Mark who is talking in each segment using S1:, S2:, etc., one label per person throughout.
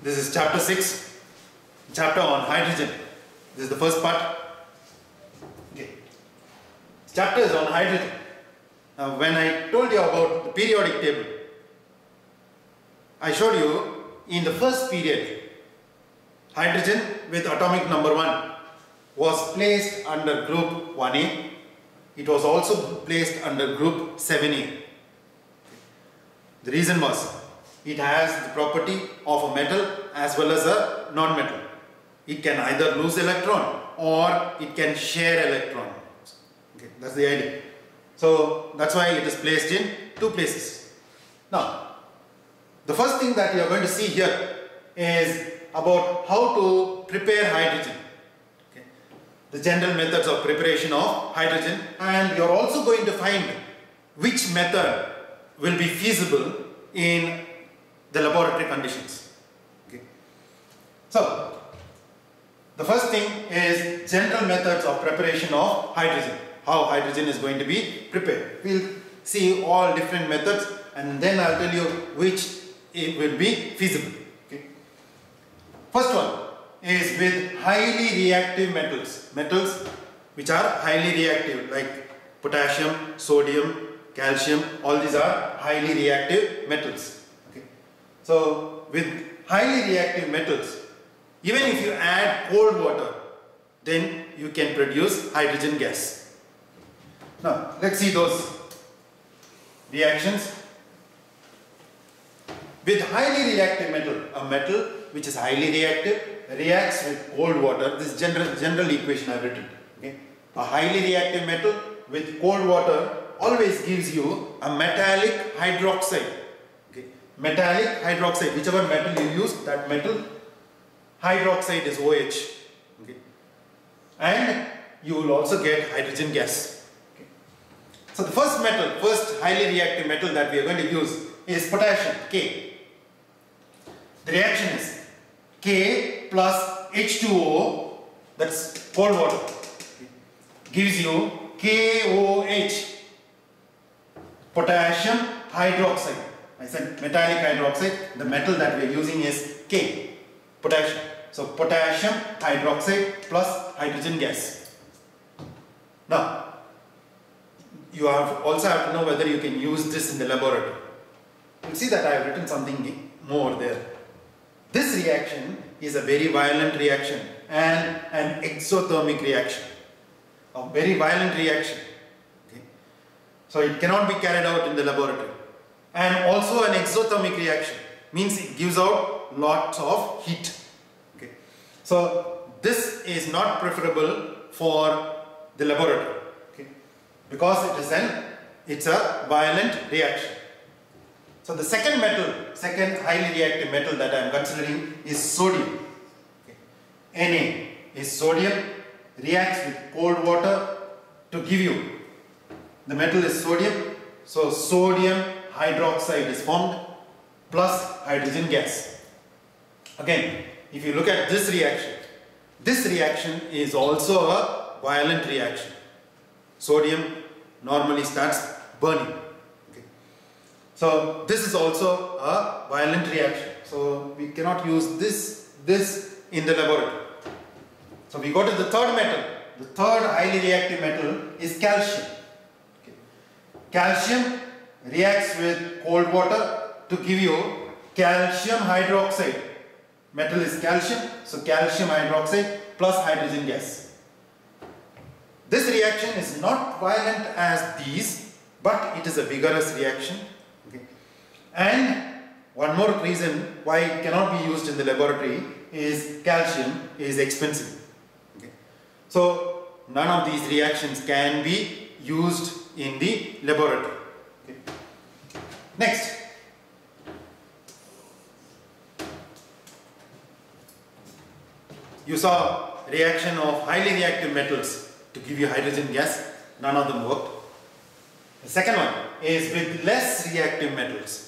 S1: This is chapter 6, chapter on hydrogen. This is the first part. Okay. Chapter is on hydrogen. Now, when I told you about the periodic table, I showed you in the first period, hydrogen with atomic number 1 was placed under group 1A. It was also placed under group 7A. The reason was, it has the property of a metal as well as a non-metal. It can either lose electron or it can share electron. Okay, that's the idea. So that's why it is placed in 2 places. Now, the first thing that you are going to see here is about how to prepare hydrogen. Okay. The general methods of preparation of hydrogen, and you are also going to find which method will be feasible in the laboratory conditions. Okay. So, the first thing is general methods of preparation of hydrogen. How hydrogen is going to be prepared. We will see all different methods and then I will tell you which it will be feasible. Okay. First one is with highly reactive metals. Metals which are highly reactive, like potassium, sodium, calcium, all these are highly reactive metals. Okay. So with highly reactive metals, even if you add cold water, then you can produce hydrogen gas. Now let's see those reactions. With highly reactive metal, a metal which is highly reactive reacts with cold water. This is general equation I have written. Okay. A highly reactive metal with cold water always gives you a metallic hydroxide. Okay. Metallic hydroxide, whichever metal you use, that metal hydroxide is OH. Okay. And you will also get hydrogen gas. Okay. So the first highly reactive metal that we are going to use is potassium, K. The reaction is K plus H2O, that's cold water, gives you KOH, potassium hydroxide. I said metallic hydroxide, the metal that we are using is K, potassium. So potassium hydroxide plus hydrogen gas. Now, you also have to know whether you can use this in the laboratory. You see that I have written something more there. This reaction is a very violent reaction and an exothermic reaction. A very violent reaction. Okay. So it cannot be carried out in the laboratory. And also an exothermic reaction means it gives out lots of heat. Okay. So this is not preferable for the laboratory. Okay. Because it's a violent reaction. So the second highly reactive metal that I am considering is sodium. Okay. Na is sodium, reacts with cold water to give you, the metal is sodium, so sodium hydroxide is formed plus hydrogen gas. Again, if you look at this reaction is also a violent reaction. Sodium normally starts burning. So this is also a violent reaction. So we cannot use this in the laboratory. So we go to the third metal. The third highly reactive metal is calcium. Okay. Calcium reacts with cold water to give you calcium hydroxide. Metal is calcium, so calcium hydroxide plus hydrogen gas. This reaction is not violent as these, but it is a vigorous reaction. And one more reason why it cannot be used in the laboratory is calcium is expensive. Okay. So none of these reactions can be used in the laboratory. Okay. Next, you saw reaction of highly reactive metals to give you hydrogen gas. None of them worked. The second one is with less reactive metals.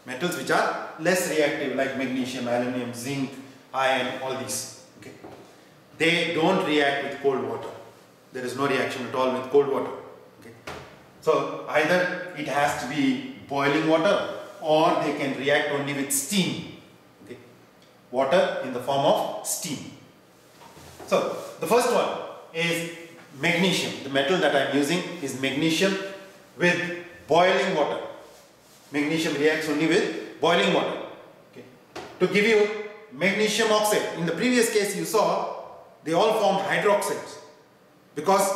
S1: Metals which are less reactive, like magnesium, aluminum, zinc, iron, all these. Okay. They don't react with cold water. There is no reaction at all with cold water. Okay. So either it has to be boiling water or they can react only with steam. Okay. water in the form of steam. So the first one is magnesium. The metal that I am using is magnesium with boiling water. Magnesium reacts only with boiling water. Okay. To give you magnesium oxide, in the previous case you saw they all formed hydroxides because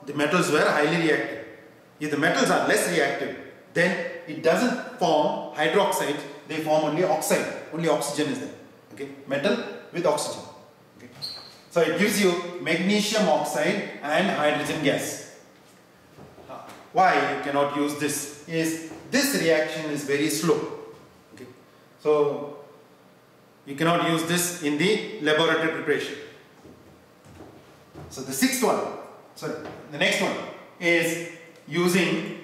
S1: the metals were highly reactive. If the metals are less reactive, then it doesn't form hydroxide, they form only oxide. Only oxygen is there. Okay. Metal with oxygen. Okay. So it gives you magnesium oxide and hydrogen gas. Why you cannot use this is this reaction is very slow. Okay. So you cannot use this in the laboratory preparation. So the next one is using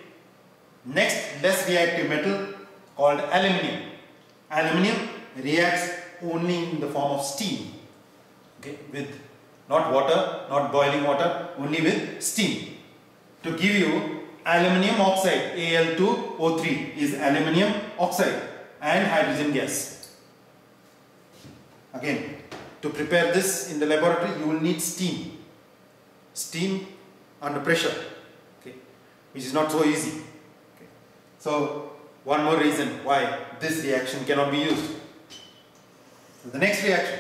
S1: next less reactive metal called aluminium. Aluminium reacts only in the form of steam. Okay, with not water, not boiling water, only with steam. To give you aluminium oxide, Al2O3 is aluminium oxide and hydrogen gas. Again, to prepare this in the laboratory, you will need steam. Steam under pressure, okay, which is not so easy. Okay. So, one more reason why this reaction cannot be used. So the next reaction,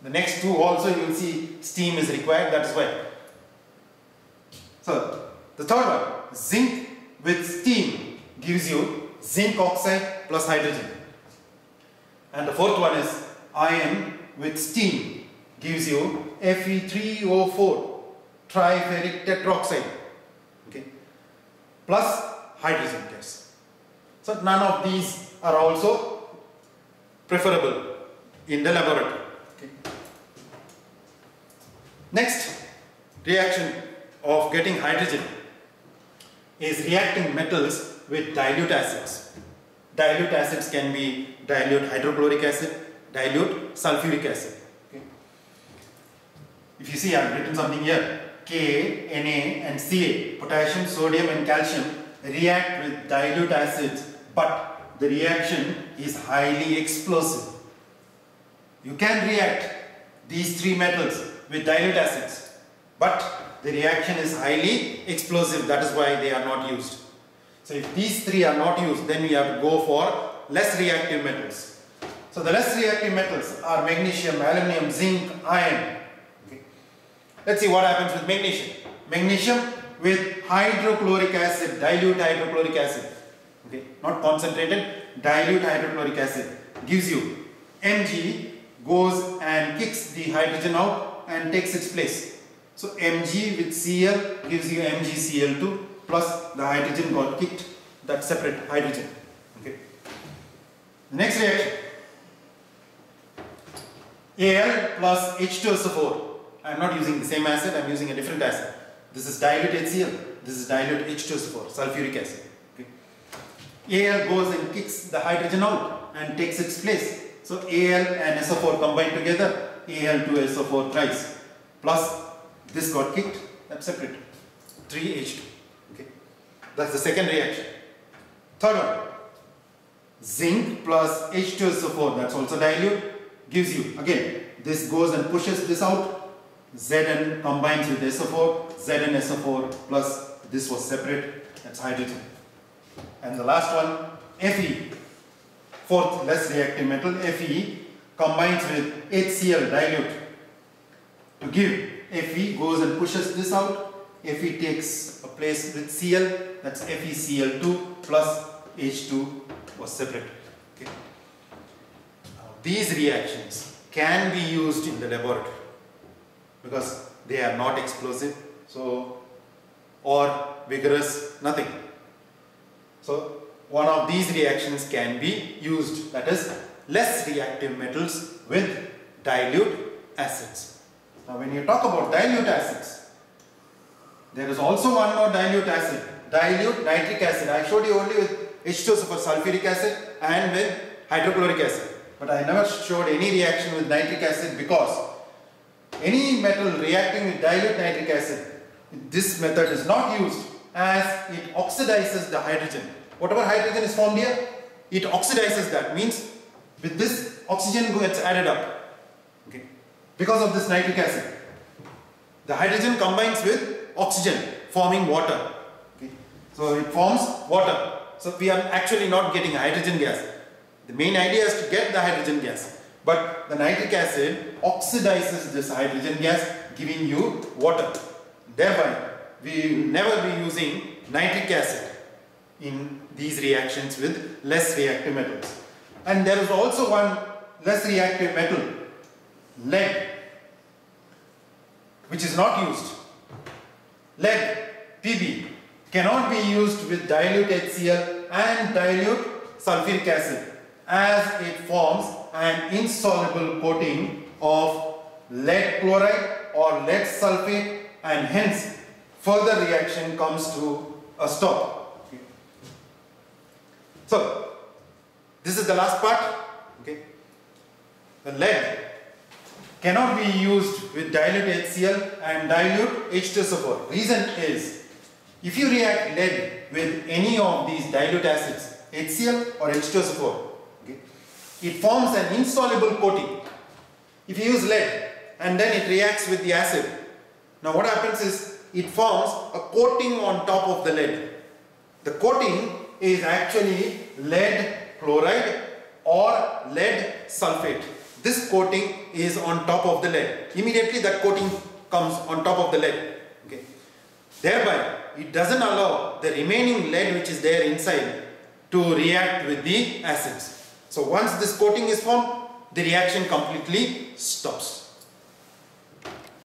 S1: the next two also you will see steam is required, that is why. So, the third one, zinc with steam gives you zinc oxide plus hydrogen. And the fourth one is iron with steam gives you Fe3O4 triferric tetroxide, okay, plus hydrogen gas. So none of these are also preferable in the laboratory. Okay. Next reaction of getting hydrogen is reacting metals with dilute acids. Dilute acids can be dilute hydrochloric acid, dilute sulfuric acid. Okay. If you see, I have written something here. Ka, Na and Ca, potassium, sodium and calcium react with dilute acids, but the reaction is highly explosive. You can react these three metals with dilute acids, but the reaction is highly explosive, that is why they are not used. So if these three are not used, then we have to go for less reactive metals. So the less reactive metals are magnesium, aluminium, zinc, iron. Okay. Let's see what happens with magnesium. Magnesium with hydrochloric acid, dilute hydrochloric acid. Okay, not concentrated, dilute hydrochloric acid gives you Mg, goes and kicks the hydrogen out and takes its place. So Mg with Cl gives you MgCl2 plus the hydrogen got kicked, that separate hydrogen. Okay. The next reaction, Al plus H2SO4. I am not using the same acid, I am using a different acid. This is dilute HCl, this is dilute H2SO4, sulfuric acid. Okay. Al goes and kicks the hydrogen out and takes its place. So Al and SO4 combine together, Al2SO4 thrice, plus this got kicked, that's separate, 3H2. Okay. That's the second reaction. Third one, zinc plus H2SO4, that's also dilute, gives you, again, this goes and pushes this out, Zn combines with SO4, Zn SO4 plus this was separate, that's hydrogen. And the last one, Fe, fourth less reactive metal, Fe combines with HCl dilute to give Fe, goes and pushes this out, Fe takes a place with Cl, that's FeCl2 plus H2 was separate. Okay. Now, these reactions can be used in the laboratory because they are not explosive, so or vigorous, nothing. So one of these reactions can be used, that is less reactive metals with dilute acids. Now when you talk about dilute acids, there is also one more dilute acid, dilute nitric acid. I showed you only with H2SO4 sulfuric acid and with hydrochloric acid, but I never showed any reaction with nitric acid because any metal reacting with dilute nitric acid, this method is not used as it oxidizes the hydrogen. Whatever hydrogen is formed here, it oxidizes that, means With this, oxygen gets added up. Okay. Because of this nitric acid, the hydrogen combines with oxygen, forming water. Okay. So it forms water. So we are actually not getting hydrogen gas. The main idea is to get the hydrogen gas. But the nitric acid oxidizes this hydrogen gas, giving you water. Thereby, we will never be using nitric acid in these reactions with less reactive metals. And there is also one less reactive metal, lead, which is not used. Lead, Pb, cannot be used with dilute HCl and dilute sulfuric acid, as it forms an insoluble coating of lead chloride or lead sulfate, and hence further reaction comes to a stop. Okay. So this is the last part. Okay. The lead cannot be used with dilute HCl and dilute H2SO4. Reason is, if you react lead with any of these dilute acids, HCl or H2SO4, okay, it forms an insoluble coating. If you use lead and then it reacts with the acid, now what happens is it forms a coating on top of the lead. The coating is actually lead chloride or lead sulfate. This coating is on top of the lead. Immediately that coating comes on top of the lead. Okay. Thereby, it doesn't allow the remaining lead which is there inside to react with the acids. So once this coating is formed, the reaction completely stops.